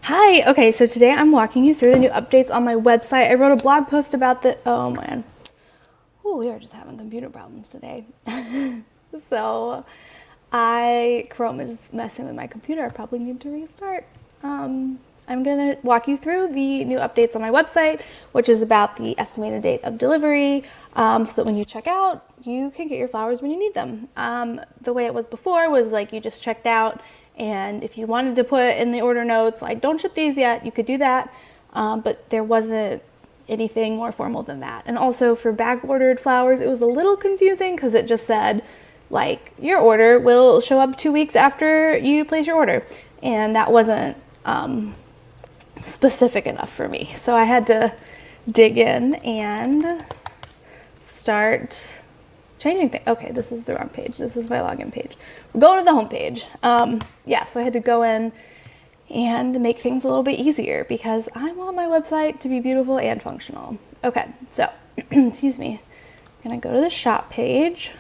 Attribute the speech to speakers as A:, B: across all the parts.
A: Hi, okay, so today I'm walking you through the new updates on my website. I wrote a blog post about the, oh man, oh, we are just having computer problems today. So Chrome is messing with my computer. I probably need to restart. I'm gonna walk you through the new updates on my website, which is about the estimated date of delivery, so that when you check out, you can get your flowers when you need them. The way it was before was like you just checked out, and if you wanted to put in the order notes, like don't ship these yet, you could do that, but there wasn't anything more formal than that. And also for back ordered flowers, it was a little confusing because it just said like your order will show up 2 weeks after you place your order, and that wasn't specific enough for me. So I had to dig in and start changing things. Okay, this is the wrong page. This is my login page. We're going to the home page. So I had to go in and make things a little bit easier because I want my website to be beautiful and functional. Okay, so excuse me. I'm gonna go to the shop page,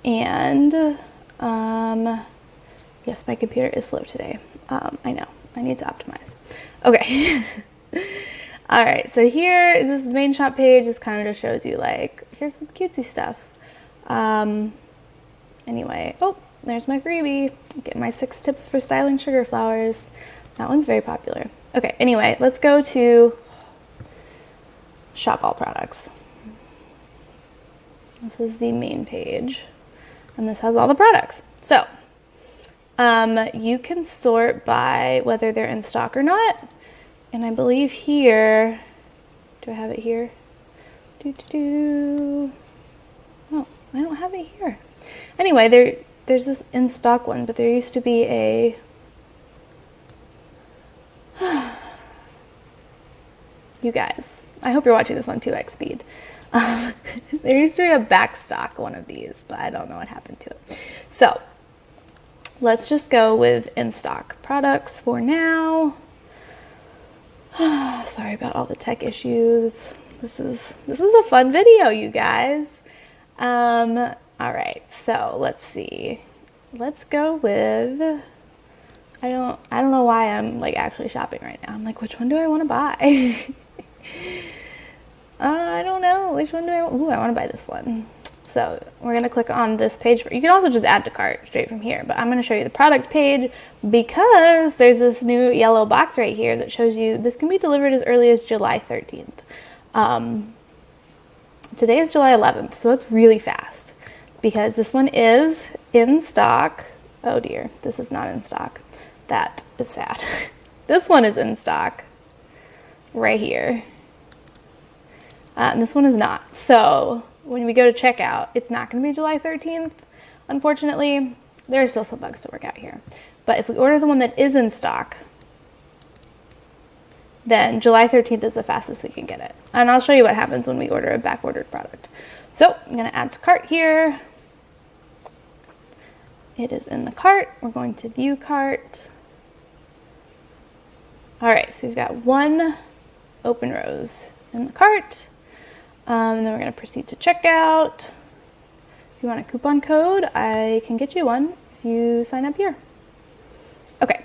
A: and yes, my computer is slow today. I know, I need to optimize. Okay. All right, so here is this main shop page. Just kind of just shows you like, here's some cutesy stuff. Anyway, oh, there's my freebie. Get my 6 tips for styling sugar flowers. That one's very popular. Okay, anyway, let's go to shop all products. This is the main page, and this has all the products. So you can sort by whether they're in stock or not. And I believe here, do I have it here? Oh, I don't have it here. Anyway, there's this in stock one, but there used to be a, you guys, I hope you're watching this on 2x speed. There used to be a back stock one of these, but I don't know what happened to it. So let's just go with in stock products for now. Sorry about all the tech issues. This is a fun video, you guys. All right, so let's see. Let's go with, I don't know why I'm like actually shopping right now. I'm like, which one do I want to buy? I don't know. Which one do I want? Ooh, I want to buy this one. So we're going to click on this page. You can also just add to cart straight from here, but I'm going to show you the product page because there's this new yellow box right here that shows you this can be delivered as early as July 13th. Today is July 11th, so it's really fast because this one is in stock. Oh dear, this is not in stock. That is sad. This one is in stock right here. And this one is not. So when we go to checkout, it's not going to be July 13th. Unfortunately, there are still some bugs to work out here. But if we order the one that is in stock, then July 13th is the fastest we can get it. And I'll show you what happens when we order a back-ordered product. So I'm going to add to cart here. It is in the cart. We're going to view cart. All right, so we've got 1 open rose in the cart. And then we're going to proceed to checkout. If you want a coupon code, I can get you one if you sign up here. Okay,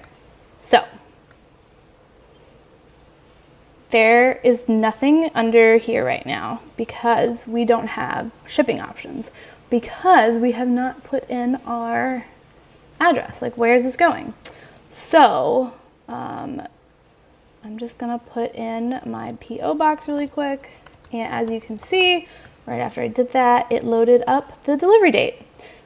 A: so there is nothing under here right now because we don't have shipping options, because we have not put in our address. Like, where is this going? So I'm just going to put in my P.O. box really quick. And as you can see, right after I did that, it loaded up the delivery date.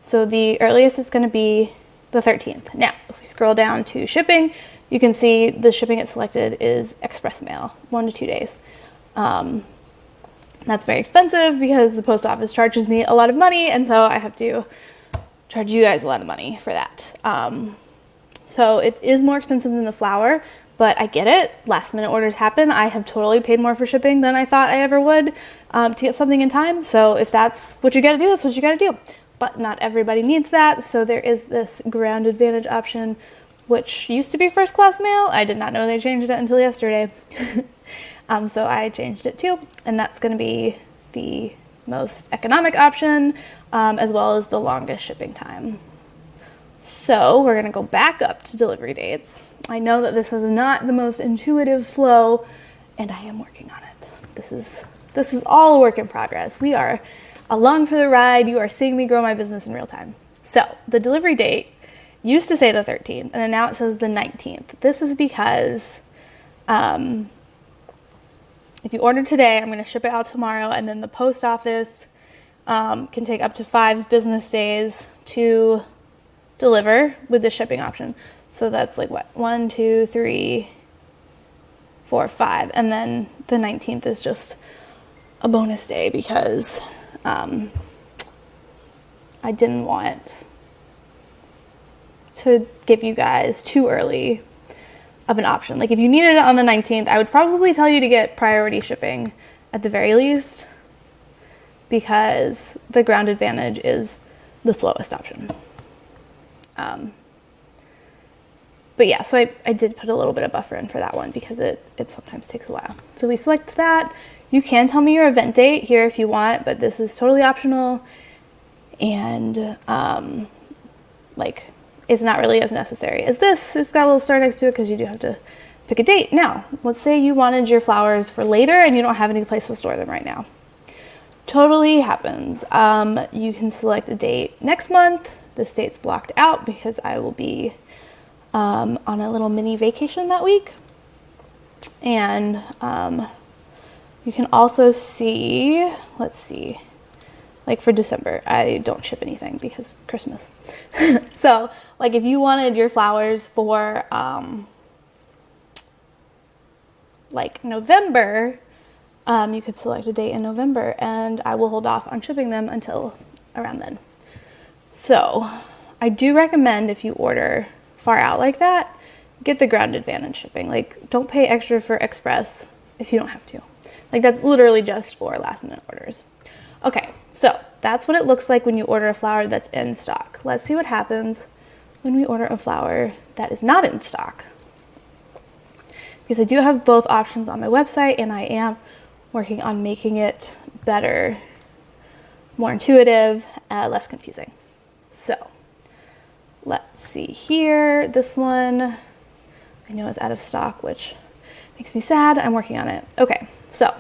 A: So the earliest it's going to be the 13th. Now, if we scroll down to shipping, you can see the shipping it's selected is express mail, 1 to 2 days. That's very expensive because the post office charges me a lot of money, and so I have to charge you guys a lot of money for that. So it is more expensive than the flower, but I get it. Last minute orders happen. I have totally paid more for shipping than I thought I ever would to get something in time. So if that's what you got to do, that's what you got to do. But not everybody needs that. So there is this ground advantage option, which used to be first class mail. I did not know they changed it until yesterday. So I changed it too. And that's going to be the most economic option, as well as the longest shipping time. So we're gonna go back up to delivery dates. I know that this is not the most intuitive flow, and I am working on it. This is all a work in progress. We are along for the ride. You are seeing me grow my business in real time. So the delivery date used to say the 13th, and then now it says the 19th. This is because if you order today, I'm going to ship it out tomorrow, and then the post office can take up to 5 business days to deliver with the shipping option. So that's like what? 1, 2, 3, 4, 5. And then the 19th is just a bonus day because I didn't want to give you guys too early of an option. Like if you needed it on the 19th, I would probably tell you to get priority shipping at the very least because the Ground Advantage is the slowest option. But yeah, so I did put a little bit of buffer in for that one because it sometimes takes a while. So we select that. You can tell me your event date here if you want, but this is totally optional. And like it's not really as necessary as this. It's got a little star next to it because you do have to pick a date. Now, let's say you wanted your flowers for later and you don't have any place to store them right now. Totally happens. You can select a date next month. This date's blocked out because I will be on a little mini vacation that week. And you can also see, let's see, like for December, I don't ship anything because it's Christmas. So like if you wanted your flowers for like November, you could select a date in November and I will hold off on shipping them until around then. So I do recommend if you order far out like that, get the Ground Advantage shipping. Like don't pay extra for express if you don't have to. Like that's literally just for last minute orders. Okay, so that's what it looks like when you order a flower that's in stock. Let's see what happens when we order a flower that is not in stock. Because I do have both options on my website and I am working on making it better, more intuitive, less confusing. So let's see here. This one I know is out of stock, which makes me sad. I'm working on it. Okay, so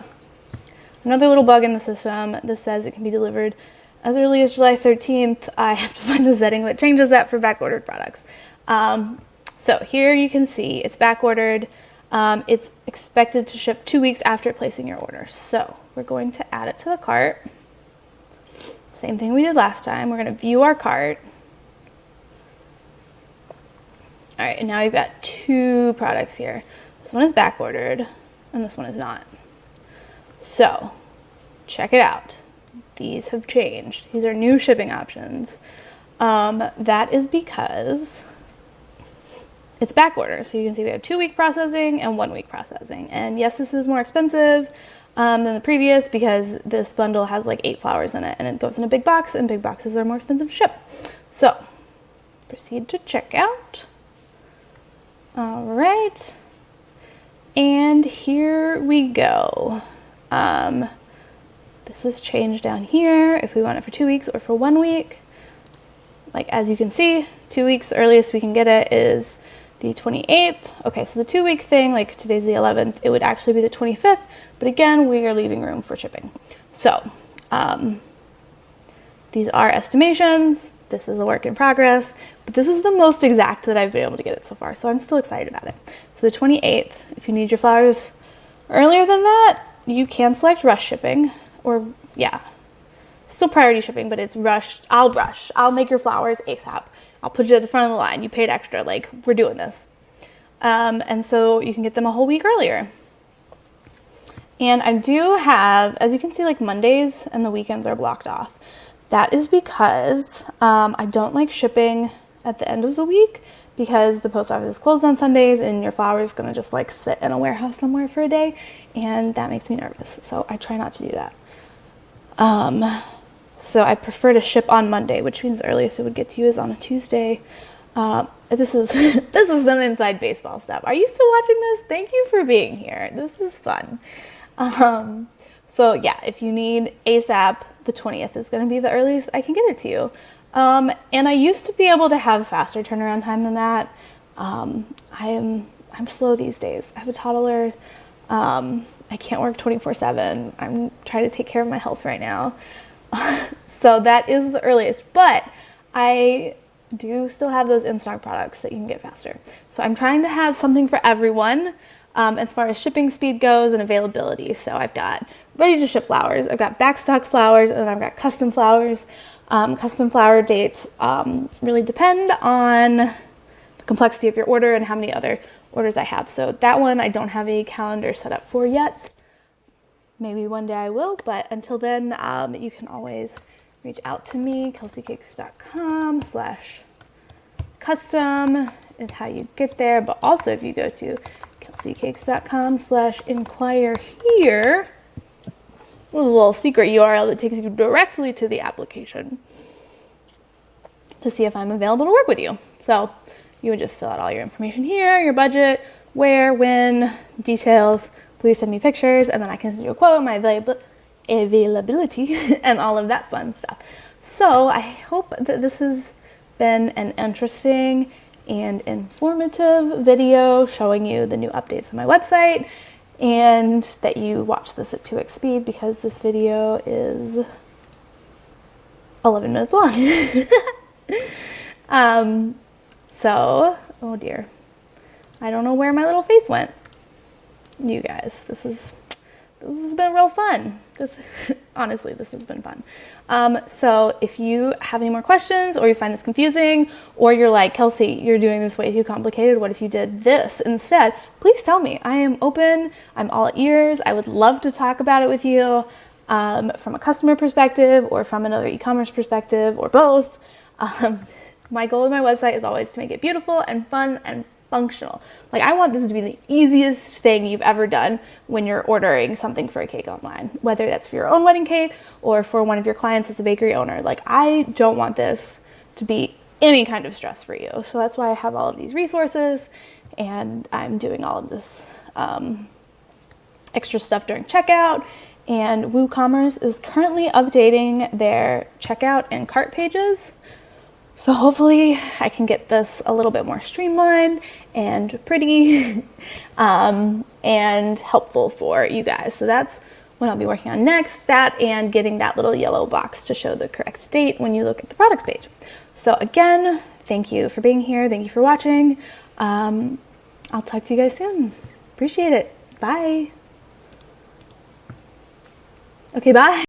A: another little bug in the system. This says it can be delivered as early as July 13th. I have to find the setting that changes that for back-ordered products. So here you can see it's back-ordered. It's expected to ship 2 weeks after placing your order. So we're going to add it to the cart. Same thing we did last time. We're going to view our cart. All right, and now we've got 2 products here. This one is back-ordered, and this one is not. So, check it out. These have changed. These are new shipping options. That is because it's back order. So you can see we have 2-week processing and 1-week processing. And yes, this is more expensive than the previous because this bundle has like 8 flowers in it and it goes in a big box and big boxes are more expensive to ship. So, proceed to checkout. All right. And here we go. This is changed down here if we want it for 2 weeks or for 1 week. Like as you can see, 2 weeks earliest we can get it is the 28th. Okay, so the 2 week thing, like today's the 11th, it would actually be the 25th, but again, we are leaving room for shipping. So, these are estimations. This is a work in progress, but this is the most exact that I've been able to get it so far, so I'm still excited about it. So the 28th, if you need your flowers earlier than that, you can select rush shipping, or yeah, still priority shipping, but it's rushed. I'll make your flowers ASAP. I'll put you at the front of the line. You paid extra, like we're doing this. And so you can get them a whole week earlier. And I do have, as you can see, like Mondays and the weekends are blocked off. That is because I don't like shipping at the end of the week because the post office is closed on Sundays and your flower is going to just like sit in a warehouse somewhere for a day, and that makes me nervous. So I try not to do that. So I prefer to ship on Monday, which means the earliest it would get to you is on a Tuesday. This is this is some inside baseball stuff. Are you still watching this? Thank you for being here. This is fun. So yeah, if you need ASAP, the 20th is going to be the earliest I can get it to you. And I used to be able to have faster turnaround time than that. I'm slow these days. I have a toddler. I can't work 24/7. I'm trying to take care of my health right now. So that is the earliest, but I do still have those in-stock products that you can get faster. So I'm trying to have something for everyone as far as shipping speed goes and availability. So I've got ready to ship flowers, I've got backstock flowers, and I've got custom flowers. Custom flower dates really depend on the complexity of your order and how many other orders I have. So that one I don't have a calendar set up for yet. Maybe one day I will, but until then, you can always reach out to me. KelsieCakes.com/custom is how you get there. But also if you go to KelsieCakes.com/inquire here, a little secret URL that takes you directly to the application to see if I'm available to work with you. So you would just fill out all your information here, your budget, where, when, details. Please send me pictures, and then I can send you a quote, my availability, and all of that fun stuff. So I hope that this has been an interesting and informative video showing you the new updates on my website, and that you watch this at 2x speed because this video is 11 minutes long. So, oh dear, I don't know where my little face went. You guys, this has been real fun. Honestly, this has been fun. So if you have any more questions, or you find this confusing, or you're like, Kelsie, you're doing this way too complicated, what if you did this instead? Please tell me. I am open. I'm all ears. I would love to talk about it with you from a customer perspective, or from another e-commerce perspective, or both. My goal with my website is always to make it beautiful and fun and functional. Like, I want this to be the easiest thing you've ever done when you're ordering something for a cake online, whether that's for your own wedding cake or for one of your clients as a bakery owner. Like, I don't want this to be any kind of stress for you. So that's why I have all of these resources, and I'm doing all of this extra stuff during checkout. And WooCommerce is currently updating their checkout and cart pages. So hopefully I can get this a little bit more streamlined and pretty and helpful for you guys. So that's what I'll be working on next, that and getting that little yellow box to show the correct date when you look at the product page. So again, thank you for being here. Thank you for watching. I'll talk to you guys soon. Appreciate it. Bye. Okay, bye.